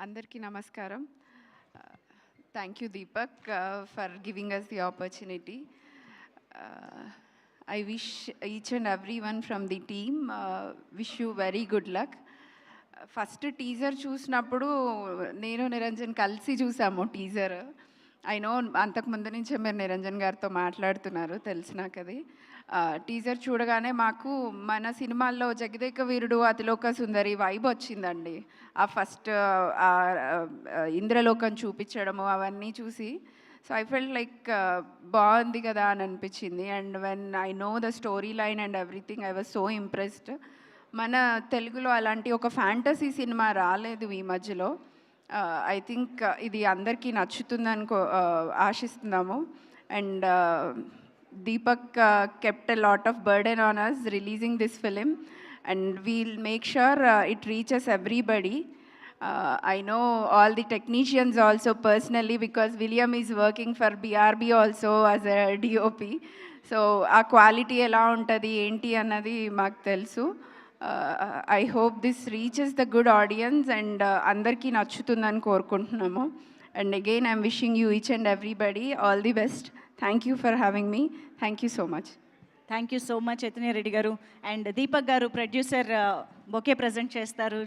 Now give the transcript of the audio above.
అందరికీ నమస్కారం. Thank you Deepak for giving us the opportunity. I wish each and everyone from the team wish you very good luck. First teaser చూసినప్పుడు నేను నిరంజన్ కలిసి చూసాము teaser. I know అంతకుముందు నుంచే మీరు నిరంజన్ గారితో మాట్లాడుతున్నారు, తెలుసు నాకు అది. టీజర్ చూడగానే మాకు మన సినిమాల్లో జగదేక వీరుడు అతిలోక సుందరి వైబ్ వచ్చిందండి. ఆ ఫస్ట్ ఇంద్రలోకం చూపించడము అవన్నీ చూసి సో ఐ ఫెల్ట్ లైక్ బాగుంది కదా అని అనిపించింది. And when I know the story line and everything I was so impressed. మన తెలుగులో అలాంటి ఒక ఫ్యాంటసీ సినిమా రాలేదు ఈ మధ్యలో. ఐ థింక్ ఇది అందరికీ నచ్చుతుందని ఆశిస్తున్నాము. And Deepak kept a lot of burden on us releasing this film, and we'll make sure it reaches everybody. I know all the technicians also personally because William is working for BRB also as a DOP. So ఆ quality ఎలా ఉంటుంది ఏంటి అన్నది మాకు తెలుసు. I hope this reaches the good audience and అందరికీ నచ్చుతుందని కోరుకుంటున్నాము. And again I'm wishing you each and everybody all the best. Thank you for having me. Thank you so much. Thank you so much Chaitanya Reddy గారు. And Deepak గారు producer bouquet present చేస్తారు.